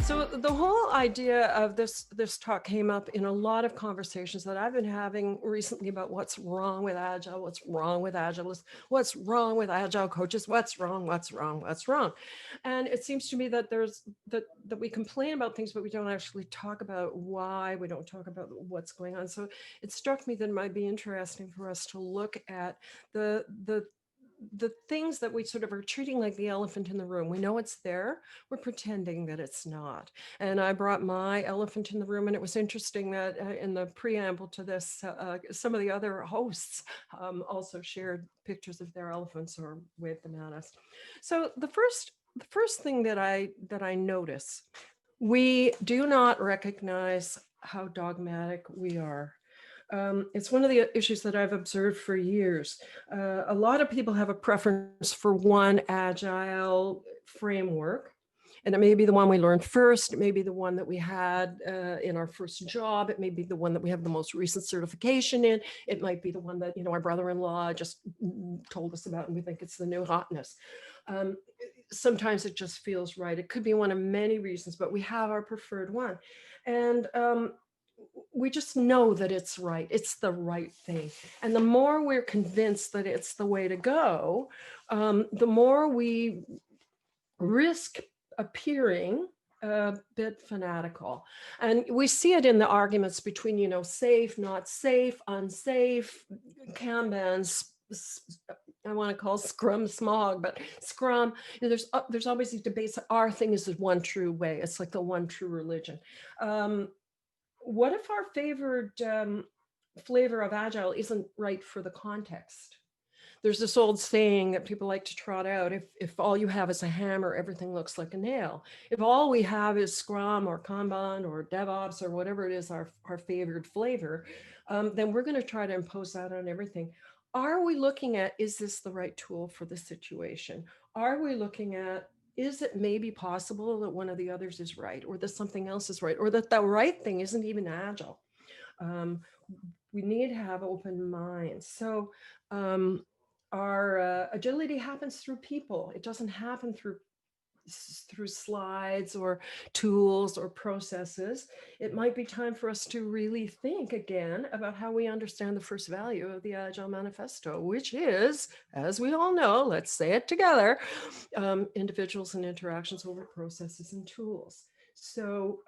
So the whole idea of this talk came up in a lot of conversations that I've been having recently about what's wrong with Agile, what's wrong with Agilists, what's wrong with Agile coaches, what's wrong. And it seems to me that that we complain about things, but we don't actually talk about why. We don't talk about what's going on. So it struck me that it might be interesting for us to look at the things that we sort of are treating like the elephant in the room. We know it's there, we're pretending that it's not. And I brought my elephant in the room, and it was interesting that in the preamble to this, some of the other hosts also shared pictures of their elephants or waved them at us. So the first thing that I notice, we do not recognize how dogmatic we are. It's one of the issues that I've observed for years. A lot of people have a preference for one Agile framework, and it may be the one we learned first. It may be the one that we had in our first job. It may be the one that we have the most recent certification in. It might be the one that, our brother-in-law just told us about, and we think it's the new hotness. Sometimes it just feels right. It could be one of many reasons, but we have our preferred one. And we just know that it's right. It's the right thing. And the more we're convinced that it's the way to go, the more we risk appearing a bit fanatical. And we see it in the arguments between, safe, not safe, unsafe, Kanbans, I want to call Scrum smog, but Scrum, there's always these debates. Our thing is the one true way. It's like the one true religion. What if our favored flavor of Agile isn't right for the context? There's this old saying that people like to trot out: if all you have is a hammer, everything looks like a nail. If all we have is Scrum or Kanban or DevOps or whatever it is, our favored flavor, then we're going to try to impose that on everything. Are we looking at, is this the right tool for the situation? Are we looking at, is it maybe possible that one of the others is right, or that something else is right, or that the right thing isn't even Agile? We need to have open minds. So our agility happens through people. It doesn't happen through slides or tools or processes. It might be time for us to really think again about how we understand the first value of the Agile Manifesto, which is, as we all know, let's say it together, individuals and interactions over processes and tools. So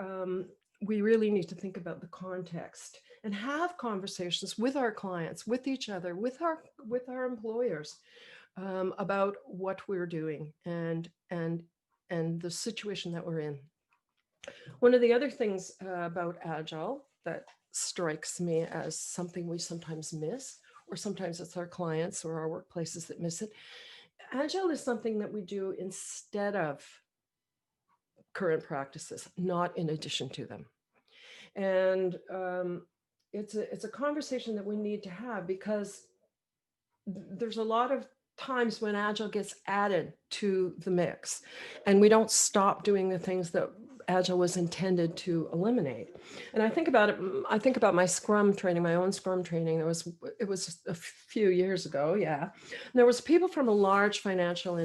we really need to think about the context and have conversations with our clients, with each other, with our employers about what we're doing and the situation that we're in. One of the other things about Agile that strikes me as something we sometimes miss, or sometimes it's our clients or our workplaces that miss it, Agile is something that we do instead of current practices, not in addition to them. And it's a conversation that we need to have, because there's a lot of times when Agile gets added to the mix and we don't stop doing the things that Agile was intended to eliminate. And I think about it, I think about my Scrum training, my own Scrum training. It was a few years ago, yeah. And there was people from a large financial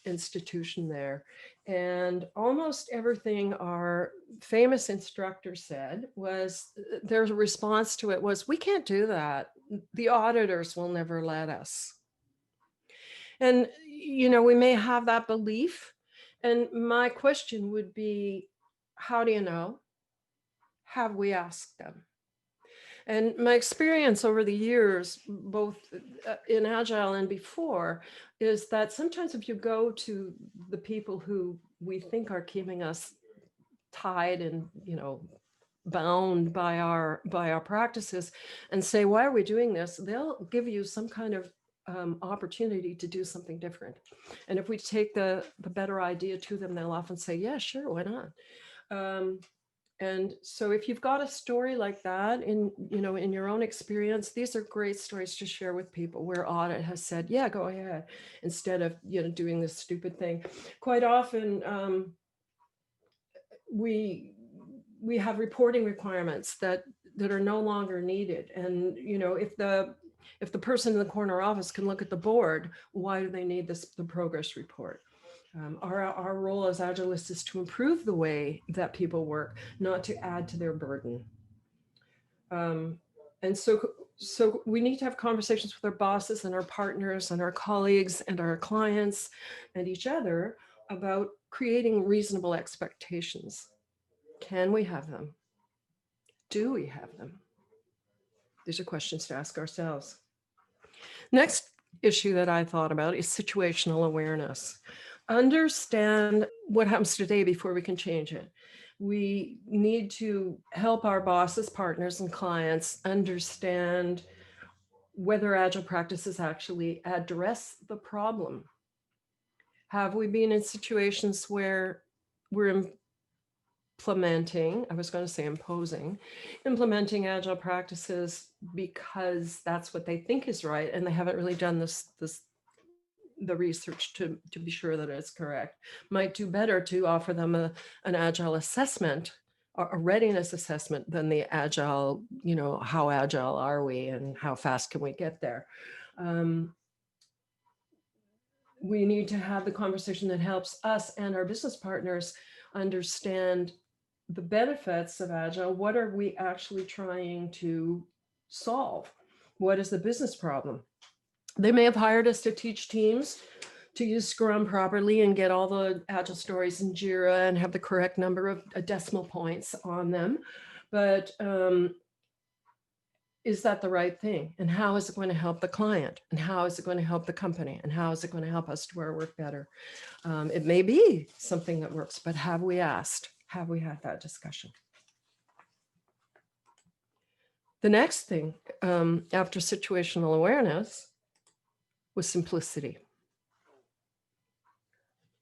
institution there. And almost everything our famous instructor said was, their response to it was, we can't do that. The auditors will never let us. And, we may have that belief. And my question would be, how do you know? Have we asked them? And my experience over the years, both in Agile and before, is that sometimes if you go to the people who we think are keeping us tied and, bound by our practices and say, why are we doing this? They'll give you some kind of opportunity to do something different. And if we take the better idea to them, they'll often say, yeah, sure, why not? And so if you've got a story like that in your own experience, these are great stories to share with people where audit has said, yeah, go ahead, instead of, doing this stupid thing. Quite often, we have reporting requirements that are no longer needed. And, if the If the person in the corner office can look at the board, why do they need the progress report? Our role as Agilists is to improve the way that people work, not to add to their burden. And so we need to have conversations with our bosses and our partners and our colleagues and our clients and each other about creating reasonable expectations. Can we have them? Do we have them? These are questions to ask ourselves. Next issue that I thought about is situational awareness. Understand what happens today before we can change it. We need to help our bosses, partners, and clients understand whether Agile practices actually address the problem. Have we been in situations where we're implementing, I was going to say implementing Agile practices because that's what they think is right, and they haven't really done the research to be sure that it's correct? Might do better to offer them an Agile assessment, a readiness assessment, than the Agile, how Agile are we and how fast can we get there? We need to have the conversation that helps us and our business partners understand the benefits of Agile. What are we actually trying to solve? What is the business problem? They may have hired us to teach teams to use Scrum properly and get all the Agile stories in Jira and have the correct number of decimal points on them. But is that the right thing? And how is it going to help the client? And how is it going to help the company? And how is it going to help us do our work better? It may be something that works, but have we asked? Have we had that discussion? The next thing after situational awareness was simplicity.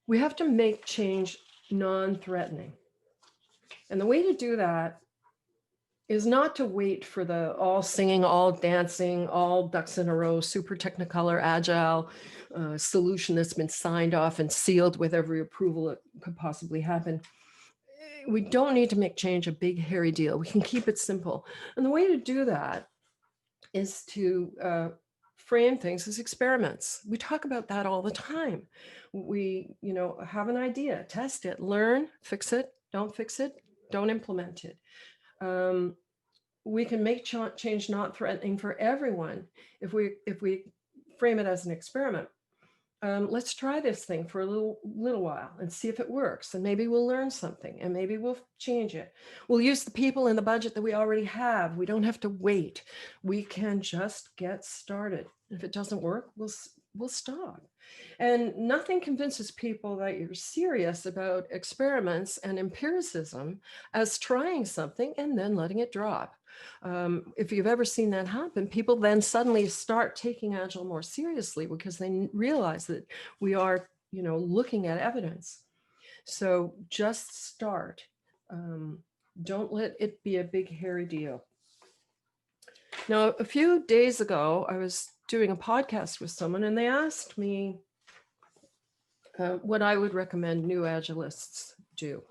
We have to make change non-threatening. And the way to do that is not to wait for the all singing, all dancing, all ducks in a row, super technicolor Agile solution that's been signed off and sealed with every approval that could possibly happen. We don't need to make change a big, hairy deal. We can keep it simple. And the way to do that is to frame things as experiments. We talk about that all the time. We, have an idea, test it, learn, fix it, don't implement it. We can make change not threatening for everyone if we frame it as an experiment. Let's try this thing for a little while and see if it works, and maybe we'll learn something, and maybe we'll change it. We'll use the people in the budget that we already have. We don't have to wait. We can just get started. If it doesn't work, we'll stop. And nothing convinces people that you're serious about experiments and empiricism as trying something and then letting it drop. If you've ever seen that happen, people then suddenly start taking Agile more seriously because they realize that we are, looking at evidence. So just start. Don't let it be a big, hairy deal. Now, a few days ago, I was doing a podcast with someone and they asked me what I would recommend new Agilists do.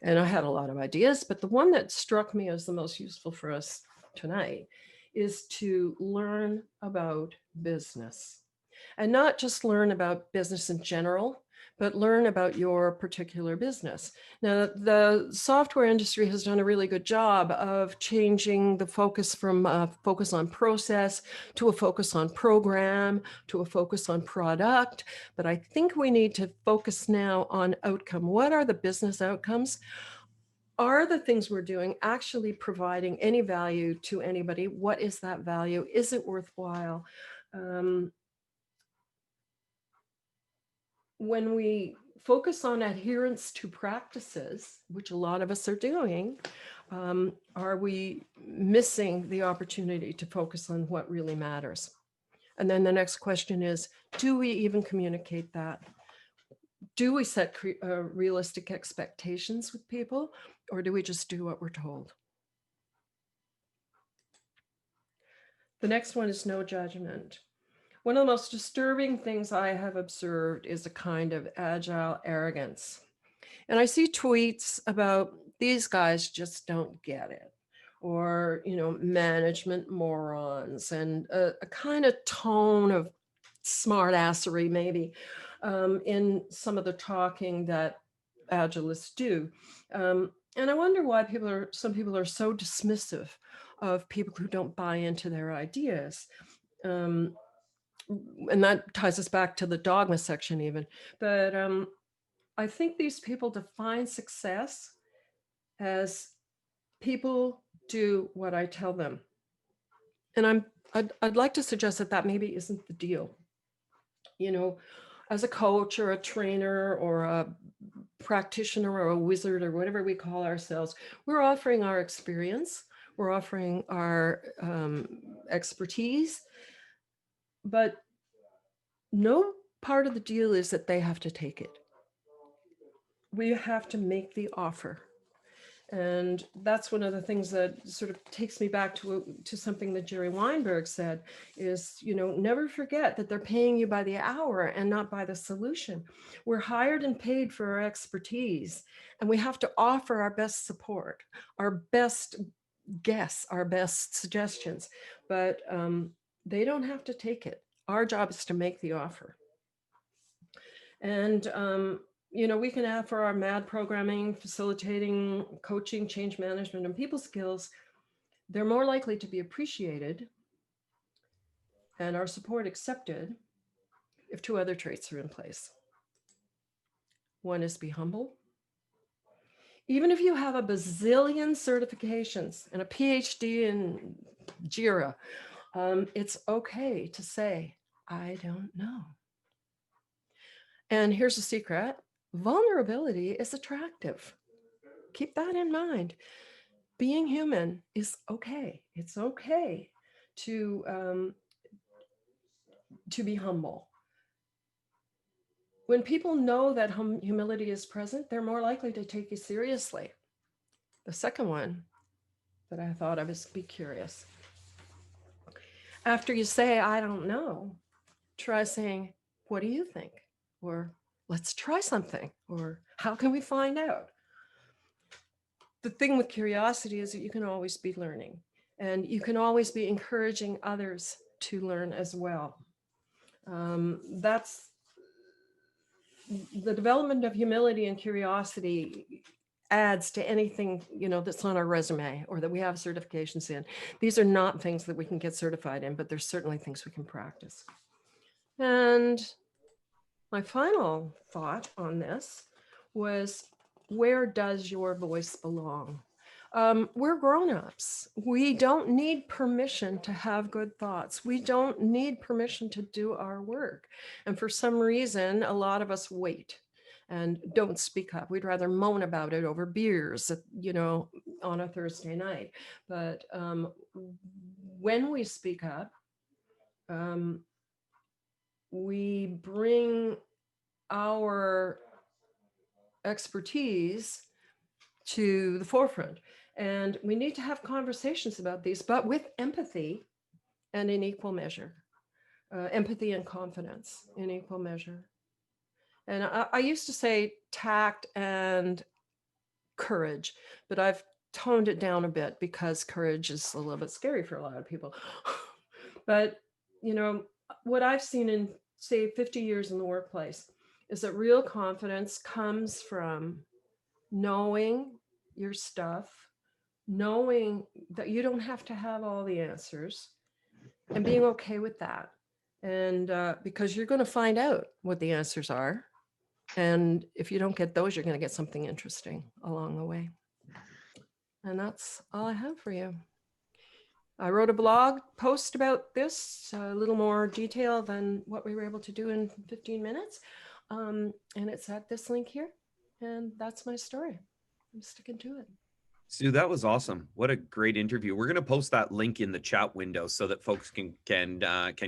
And I had a lot of ideas, but the one that struck me as the most useful for us tonight is to learn about business. And not just learn about business in general, but learn about your particular business. Now, the software industry has done a really good job of changing the focus from a focus on process to a focus on program to a focus on product. But I think we need to focus now on outcome. What are the business outcomes? Are the things we're doing actually providing any value to anybody? What is that value? Is it worthwhile? When we focus on adherence to practices, which a lot of us are doing, are we missing the opportunity to focus on what really matters? And then the next question is, do we even communicate that? Do we set realistic expectations with people, or do we just do what we're told? The next one is no judgment. One of the most disturbing things I have observed is a kind of Agile arrogance. And I see tweets about these guys just don't get it, or, management morons, and a kind of tone of smartassery maybe in some of the talking that Agilists do. And I wonder why some people are so dismissive of people who don't buy into their ideas. And that ties us back to the dogma section even. But I think these people define success as people do what I tell them. And I'd like to suggest that maybe isn't the deal. As a coach or a trainer or a practitioner or a wizard or whatever we call ourselves, we're offering our experience, we're offering our expertise, but no part of the deal is that they have to take it. We have to make the offer. And that's one of the things that sort of takes me back to something that Jerry Weinberg said is, never forget that they're paying you by the hour and not by the solution. We're hired and paid for our expertise, and we have to offer our best support, our best guess, our best suggestions, but they don't have to take it. Our job is to make the offer. And we can offer our MAD programming, facilitating, coaching, change management, and people skills. They're more likely to be appreciated and our support accepted if two other traits are in place. One is be humble. Even if you have a bazillion certifications and a PhD in JIRA, it's okay to say, I don't know. And here's a secret. Vulnerability is attractive. Keep that in mind. Being human is okay. It's okay to be humble. When people know that humility is present, they're more likely to take you seriously. The second one that I thought of is be curious. After you say, I don't know, try saying, what do you think? Or let's try something. Or how can we find out? The thing with curiosity is that you can always be learning, and you can always be encouraging others to learn as well. That's the development of humility and curiosity adds to anything that's on our resume or that we have certifications in. These are not things that we can get certified in, but there's certainly things we can practice. And my final thought on this was, where does your voice belong? We're grown-ups. We don't need permission to have good thoughts. We don't need permission to do our work. And for some reason, a lot of us wait and don't speak up. We'd rather moan about it over beers, on a Thursday night. But when we speak up, we bring our expertise to the forefront. And we need to have conversations about these, but with empathy and in equal measure. Empathy and confidence in equal measure. And I used to say tact and courage, but I've toned it down a bit because courage is a little bit scary for a lot of people. But, what I've seen in, say, 50 years in the workplace is that real confidence comes from knowing your stuff, knowing that you don't have to have all the answers, and being okay with that. And because you're going to find out what the answers are. And if you don't get those, you're going to get something interesting along the way. And that's all I have for you. I wrote a blog post about this, a little more detail than what we were able to do in 15 minutes. And it's at this link here. And that's my story. I'm sticking to it. Sue, that was awesome. What a great interview. We're going to post that link in the chat window so that folks can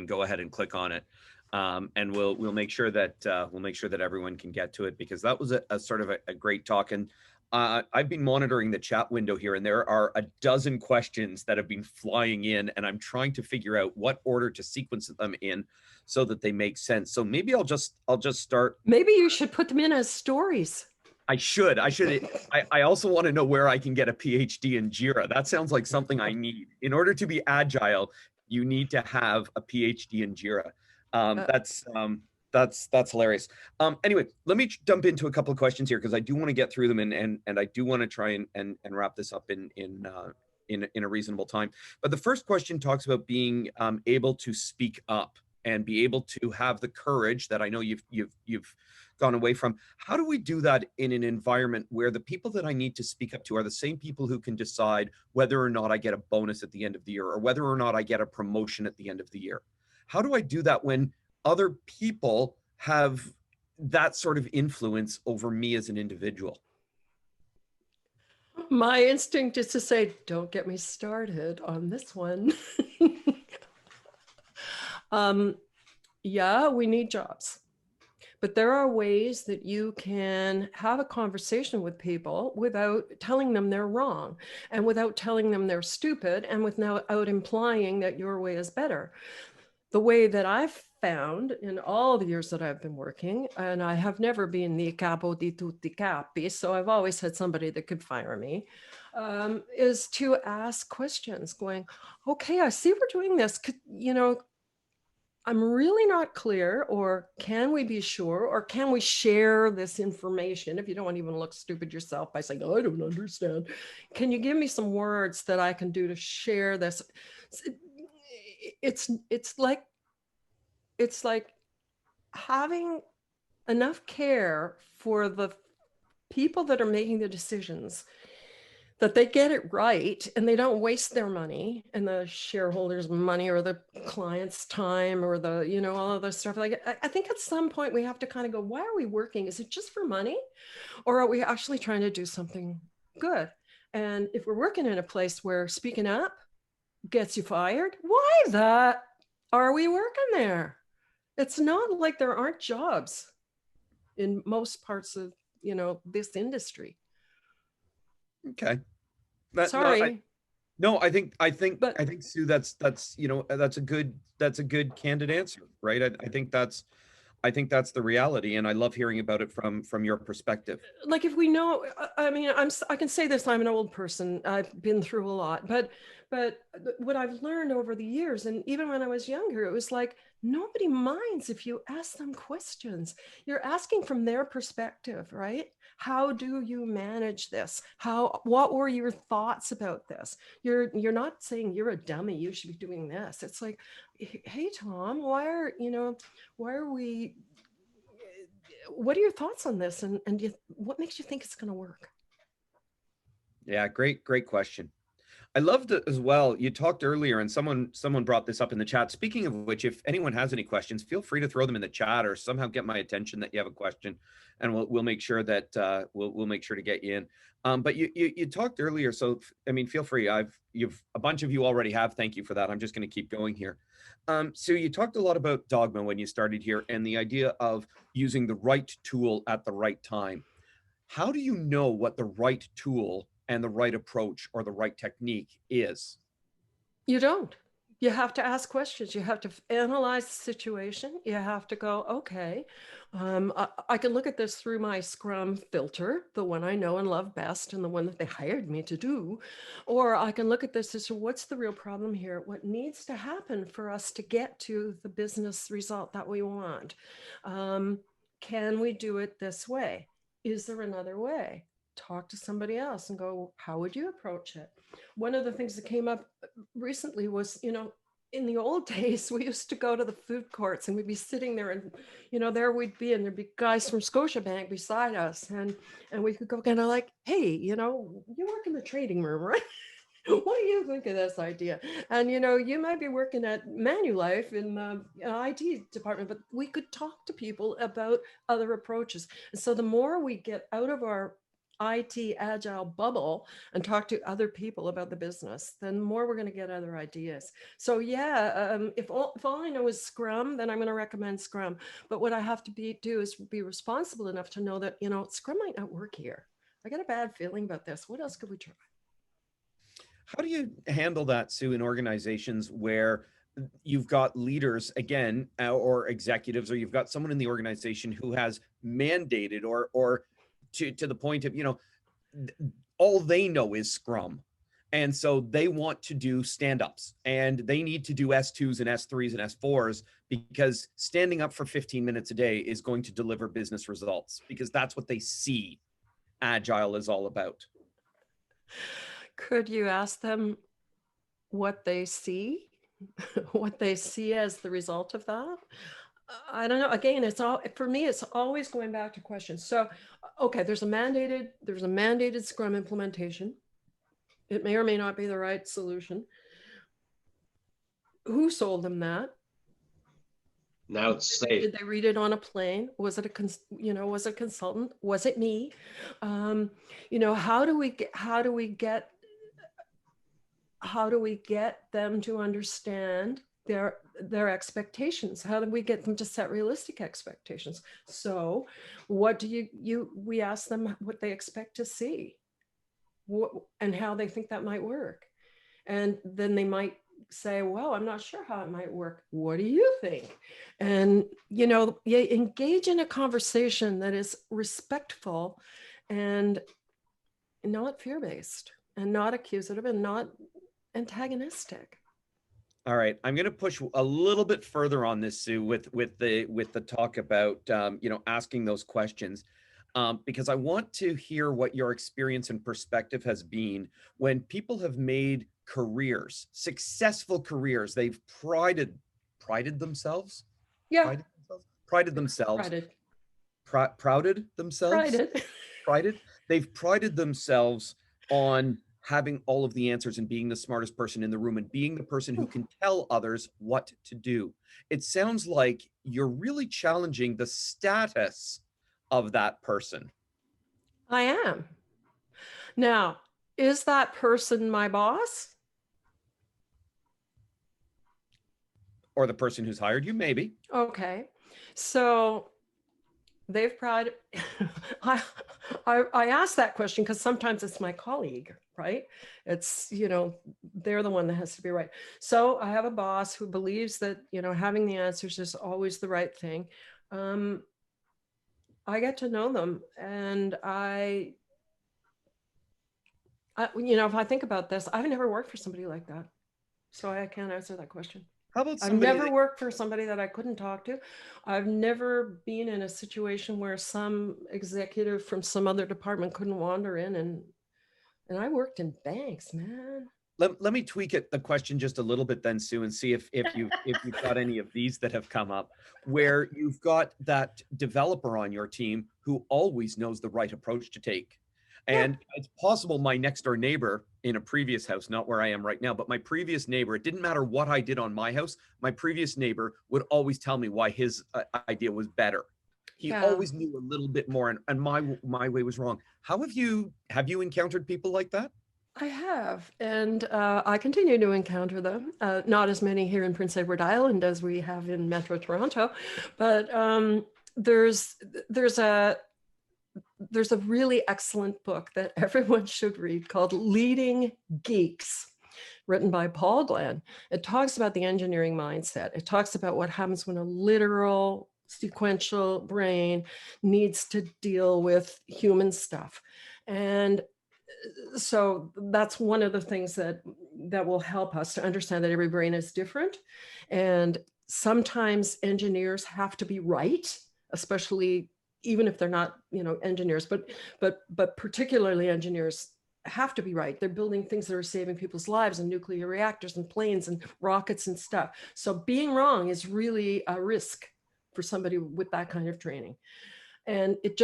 go ahead and click on it. And we'll make sure that everyone can get to it, because that was a sort of a great talk. And I've been monitoring the chat window here, and there are a dozen questions that have been flying in, and I'm trying to figure out what order to sequence them in so that they make sense. So maybe I'll just start. Maybe you should put them in as stories. I should. I also want to know where I can get a PhD in Jira. That sounds like something I need. In order to be agile, you need to have a PhD in Jira. Uh, That's hilarious. Anyway, let me jump into a couple of questions here because I do want to get through them and I do want to try and wrap this up in a reasonable time. But the first question talks about being able to speak up and be able to have the courage that I know you've gone away from. How do we do that in an environment where the people that I need to speak up to are the same people who can decide whether or not I get a bonus at the end of the year or whether or not I get a promotion at the end of the year? How do I do that when other people have that sort of influence over me as an individual? My instinct is to say, don't get me started on this one. Yeah, we need jobs. But there are ways that you can have a conversation with people without telling them they're wrong and without telling them they're stupid and without implying that your way is better. The way that I've found in all the years that I've been working, and I have never been the capo di tutti capi, so I've always had somebody that could fire me, is to ask questions going, okay, I see we're doing this. I'm really not clear, or can we be sure, or can we share this information? If you don't want to even look stupid yourself by saying, oh, I don't understand. Can you give me some words that I can do to share this? It's like having enough care for the people that are making the decisions that they get it right and they don't waste their money and the shareholders' money or the client's time or all of this stuff. Like, I think at some point we have to kind of go, why are we working? Is it just for money? Or are we actually trying to do something good? And if we're working in a place where speaking up gets you fired, why are we working there? It's not like there aren't jobs in most parts of, this industry. Okay. Sorry. But I think Sue, that's a good candid answer, right? I think that's the reality, and I love hearing about it from your perspective. like, if we know, I mean, I can say this, I'm an old person, I've been through a lot, but what I've learned over the years, and even when I was younger, it was like, nobody minds if you ask them questions. You're asking from their perspective, right? How do you manage this? What were your thoughts about this? You're not saying you're a dummy, you should be doing this. It's like, hey, Tom, why are we, what are your thoughts on this? And what makes you think it's going to work? Yeah, great question. I loved it as well. You talked earlier, and someone brought this up in the chat. Speaking of which, if anyone has any questions, feel free to throw them in the chat or somehow get my attention that you have a question, and we'll make sure that we'll make sure to get you in. But you talked earlier, so I mean, feel free. You've a bunch of you already have. Thank you for that. I'm just going to keep going here. So you talked a lot about dogma when you started here, and the idea of using the right tool at the right time. How do you know what the right tool and the right approach or the right technique is? You don't. You have to ask questions. You have to analyze the situation. You have to go, okay, I can look at this through my Scrum filter, the one I know and love best and the one that they hired me to do. Or I can look at this as to what's the real problem here? What needs to happen for us to get to the business result that we want? Can we do it this way? Is there another way? Talk to somebody else and go, how would you approach it? One of the things that came up recently was, in the old days, we used to go to the food courts and we'd be sitting there and, there we'd be, and there'd be guys from Scotiabank beside us. And we could go kind of like, hey, you work in the trading room, right? What do you think of this idea? And, you might be working at Manulife in the IT department, but we could talk to people about other approaches. And so the more we get out of our IT agile bubble and talk to other people about the business, then more we're going to get other ideas. So yeah, if all I know is Scrum, then I'm going to recommend Scrum. But what I have to do is be responsible enough to know that, Scrum might not work here. I got a bad feeling about this. What else could we try? How do you handle that, Sue, in organizations where you've got leaders, again, or executives, or you've got someone in the organization who has mandated or to the point of, all they know is Scrum. And so they want to do stand-ups, and they need to do S2s and S3s and S4s, because standing up for 15 minutes a day is going to deliver business results, because that's what they see Agile is all about. Could you ask them what they see, what they see as the result of that? I don't know. Again, it's all, for me, it's always going back to questions. So, okay, there's a mandated Scrum implementation. It may or may not be the right solution. Who sold them that? Now it's safe. Did they read it on a plane? Was it was it a consultant? Was it me? How do we get them to understand their expectations? How do we get them to set realistic expectations? So what do we ask them what they expect to see, and how they think that might work. And then they might say, well, I'm not sure how it might work. What do you think? And, you engage in a conversation that is respectful and not fear-based and not accusative and not antagonistic. All right, I'm going to push a little bit further on this, Sue, with the talk about asking those questions, because I want to hear what your experience and perspective has been when people have made careers, successful careers. They've prided themselves. Yeah, prided themselves. Prided Themselves. Prided. They've prided themselves on having all of the answers and being the smartest person in the room and being the person who can tell others what to do. It sounds like you're really challenging the status of that person. I am. Now, is that person my boss? Or the person who's hired you, maybe. Okay. So they've prided. I ask that question because sometimes it's my colleague, right? It's, they're the one that has to be right. So I have a boss who believes that, having the answers is always the right thing. I get to know them, and if I think about this, I've never worked for somebody like that. So I can't answer that question. How about I've never worked for somebody that I couldn't talk to. I've never been in a situation where some executive from some other department couldn't wander in, and I worked in banks, man. Let me tweak the question just a little bit then, Sue, and see if you've got any of these that have come up, where you've got that developer on your team who always knows the right approach to take. And it's possible my next door neighbor in a previous house, not where I am right now, but my previous neighbor, it didn't matter what I did on my house, my previous neighbor would always tell me why his idea was better. He always knew a little bit more, and my way was wrong. How have you encountered people like that? I have, and I continue to encounter them. Not as many here in Prince Edward Island as we have in Metro Toronto, but there's a really excellent book that everyone should read called Leading Geeks, written by Paul Glenn. It talks about the engineering mindset. It talks about what happens when a literal sequential brain needs to deal with human stuff. And so that's one of the things that will help us to understand that every brain is different. And sometimes engineers have to be right, especially even if they're not, engineers, but particularly engineers have to be right. They're building things that are saving people's lives, and nuclear reactors and planes and rockets and stuff. So being wrong is really a risk for somebody with that kind of training. And it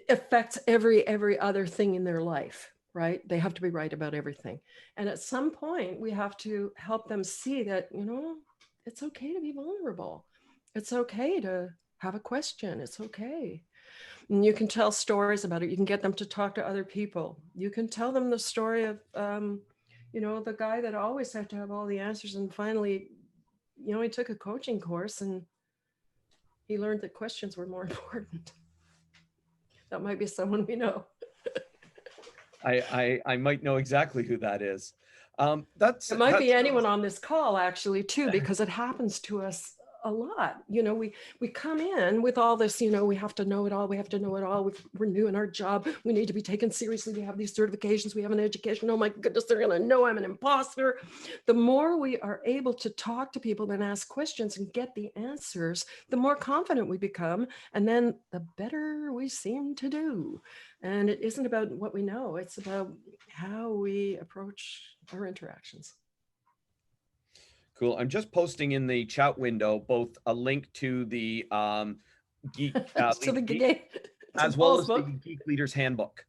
affects every other thing in their life, right? They have to be right about everything. And at some point we have to help them see that, it's okay to be vulnerable. It's okay to have a question. It's okay. And you can tell stories about it. You can get them to talk to other people. You can tell them the story of, the guy that always had to have all the answers. And finally, he took a coaching course and he learned that questions were more important. That might be someone we know. I might know exactly who that is. It might be anyone on this call actually too, because it happens to us a lot. You know, we come in with all this, you know, we have to know it all. We have to know it all. We're new in our job. We need to be taken seriously. We have these certifications. We have an education. Oh my goodness, they're going to know I'm an imposter. The more we are able to talk to people and ask questions and get the answers, the more confident we become. And then the better we seem to do. And it isn't about what we know. It's about how we approach our interactions. Cool. I'm just posting in the chat window both a link to the geek, To the geek game. as well as the Geek Leaders Handbook.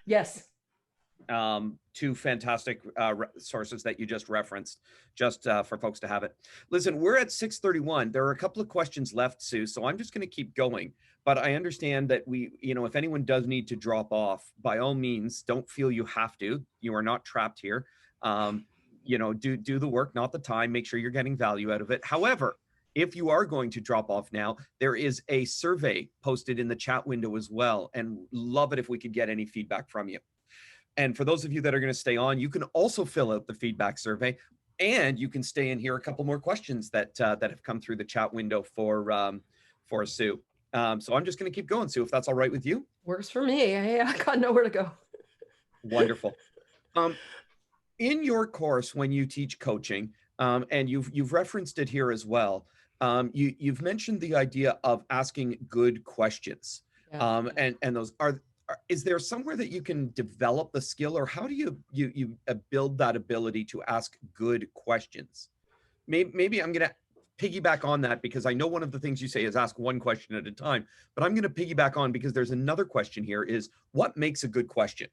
Yes. Two fantastic sources that you just referenced, just for folks to have it. Listen, we're at 6:31. There are a couple of questions left, Sue, so I'm just going to keep going. But I understand that we, you know, if anyone does need to drop off, by all means, don't feel you have to. You are not trapped here. You know, do the work, not the time. Make sure you're getting value out of it. However, if you are going to drop off now, there is a survey posted in the chat window as well, and love it if we could get any feedback from you. And for those of you that are going to stay on, you can also fill out the feedback survey, and you can stay and hear a couple more questions that that have come through the chat window for Sue. So I'm just going to keep going, Sue, if that's all right with you. Works for me. I got nowhere to go. Wonderful. In your course, when you teach coaching, and you've referenced it here as well, you've mentioned the idea of asking good questions. Yeah. And those is there somewhere that you can develop the skill, or how do you build that ability to ask good questions? Maybe I'm going to piggyback on that, because I know one of the things you say is ask one question at a time, but I'm going to piggyback on, because there's another question here, is what makes a good question?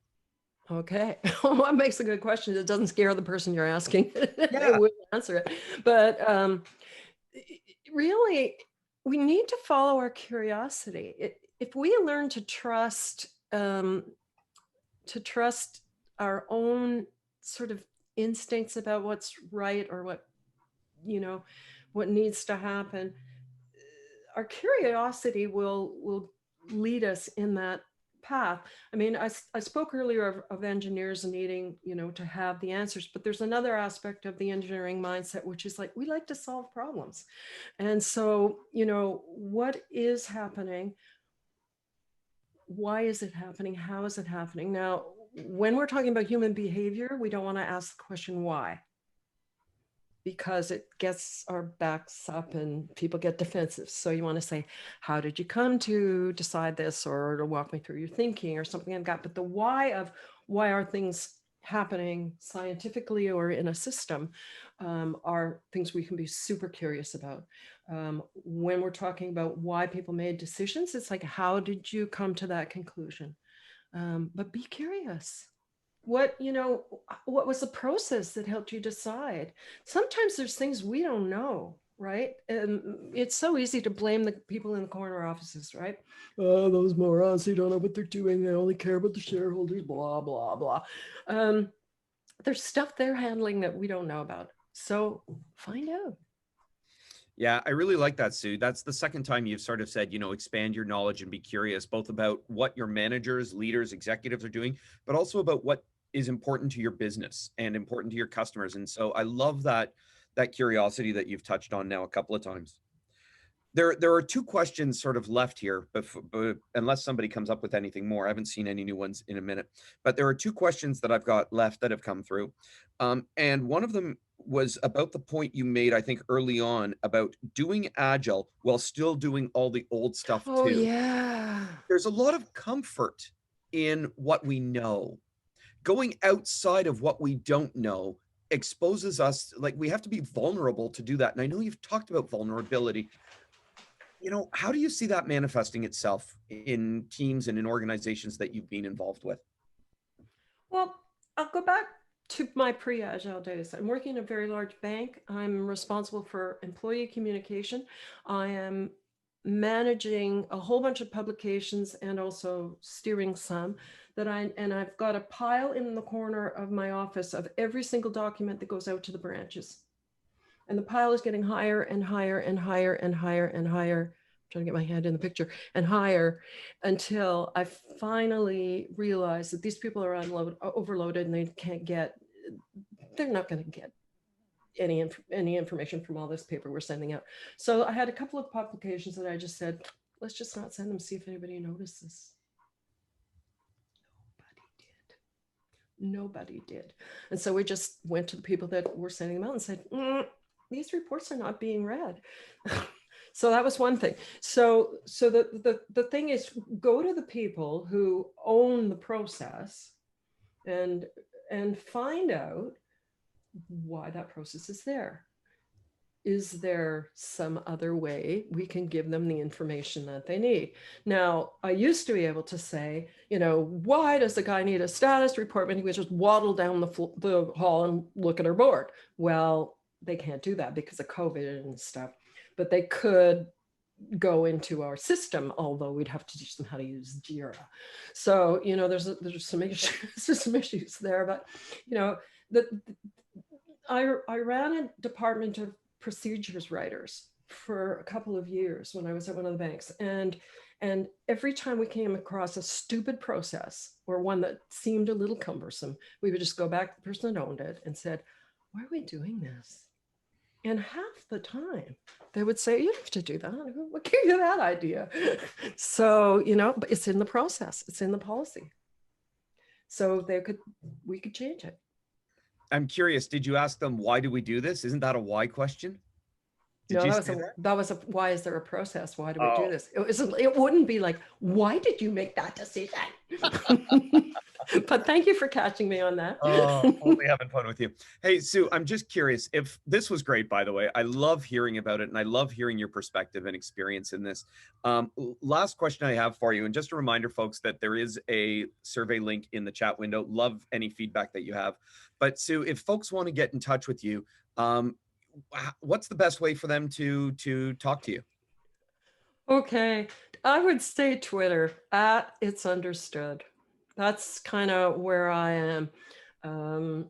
Okay. What makes a good question? It doesn't scare the person you're asking. Yeah. They will answer it. But really, we need to follow our curiosity. If we learn to trust our own sort of instincts about what's right, or what, you know, what needs to happen, our curiosity will lead us in that path. I mean, I spoke earlier of engineers needing, you know, to have the answers, but there's another aspect of the engineering mindset, which is like, we like to solve problems. And so, you know, what is happening? Why is it happening? How is it happening? Now, when we're talking about human behavior, we don't want to ask the question why, because it gets our backs up and people get defensive. So you want to say, how did you come to decide this, or to walk me through your thinking, or something like that. But the why of why are things happening scientifically or in a system are things we can be super curious about. When we're talking about why people made decisions, it's like, how did you come to that conclusion? But be curious. What was the process that helped you decide? Sometimes there's things we don't know, right? And it's so easy to blame the people in the corner offices, right? Oh, those morons, they don't know what they're doing. They only care about the shareholders, blah, blah, blah. There's stuff they're handling that we don't know about. So find out. Yeah, I really like that, Sue. That's the second time you've sort of said, you know, expand your knowledge and be curious, both about what your managers, leaders, executives are doing, but also about what is important to your business and important to your customers. And so I love that curiosity that you've touched on now a couple of times. There are two questions sort of left here, but unless somebody comes up with anything more. I haven't seen any new ones in a minute, but there are two questions that I've got left that have come through. And one of them was about the point you made, I think, early on, about doing Agile while still doing all the old stuff too. Oh, yeah. There's a lot of comfort in what we know. Going outside of what we don't know exposes us, like, we have to be vulnerable to do that. And I know you've talked about vulnerability. You know, how do you see that manifesting itself in teams and in organizations that you've been involved with? Well, I'll go back to my pre-Agile days. I'm working in a very large bank. I'm responsible for employee communication. I am managing a whole bunch of publications and also steering some and I've got a pile in the corner of my office of every single document that goes out to the branches. And the pile is getting higher and higher and higher and higher and higher. I'm trying to get my head in the picture, and higher, until I finally realized that these people are overloaded and they're not going to get any information from all this paper we're sending out. So I had a couple of publications that I just said, let's just not send them, see if anybody notices. Nobody did. And so we just went to the people that were sending them out and said, these reports are not being read. So that was one thing. So the thing is, go to the people who own the process and find out why that process is there. Is there some other way we can give them the information that they need? Now, I used to be able to say, why does the guy need a status report when he would just waddle down the hall and look at our board? Well, they can't do that because of COVID and stuff, but they could go into our system, although we'd have to teach them how to use Jira. So, there's some issues there, but, I ran a department of procedures writers for a couple of years when I was at one of the banks. And every time we came across a stupid process or one that seemed a little cumbersome, we would just go back to the person that owned it and said, why are we doing this? And half the time they would say, you don't have to do that. What gave you that idea? So, but it's in the process, it's in the policy. So we could change it. I'm curious, did you ask them, why do we do this? Isn't that a why question? No, that was a why is there a process? Why do we do this? It wouldn't be like, why did you make that decision? But thank you for catching me on that. Oh, only having fun with you. Hey, Sue, I'm just curious if this was great, by the way. I love hearing about it and I love hearing your perspective and experience in this. Last question I have for you, and just a reminder, folks, that there is a survey link in the chat window. Love any feedback that you have. But Sue, if folks want to get in touch with you, what's the best way for them to talk to you? Okay, I would say Twitter @itsunderstood. That's kind of where I am. And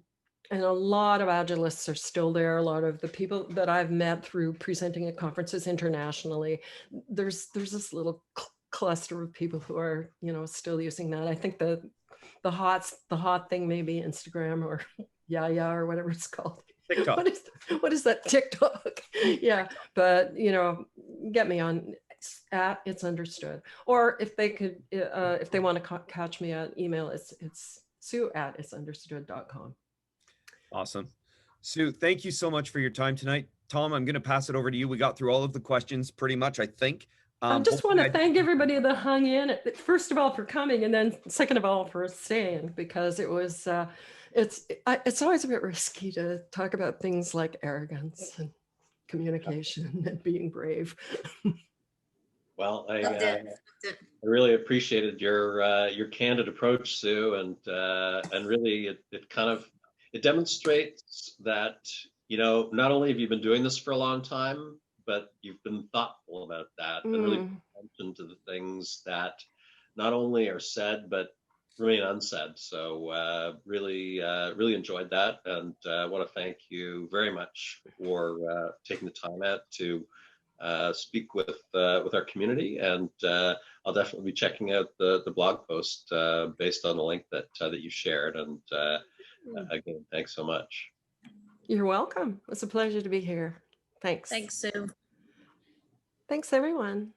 a lot of Agilists are still there. A lot of the people that I've met through presenting at conferences internationally, there's this little cluster of people who are, still using that. I think the hot thing may be Instagram or yeah, or whatever it's called. TikTok. What is that? TikTok. Yeah, but get me on @itsunderstood, or if they could, if they want to catch me at email, it's sue@itsunderstood.com. Awesome. Sue, thank you so much for your time tonight. Tom, I'm going to pass it over to you. We got through all of the questions pretty much, I think. I just want to thank everybody that hung in, first of all, for coming, and then second of all, for staying, because it was, it's always a bit risky to talk about things like arrogance and communication and being brave. Well, I really appreciated your candid approach, Sue, and really it demonstrates that not only have you been doing this for a long time, but you've been thoughtful about that and really pay attention to the things that not only are said but remain unsaid. So really enjoyed that, and I want to thank you very much for taking the time out to speak with our community, and I'll definitely be checking out the blog post based on the link that you shared. And again, thanks so much. You're welcome. It's a pleasure to be here. Thanks. Thanks, Sue. Thanks, everyone.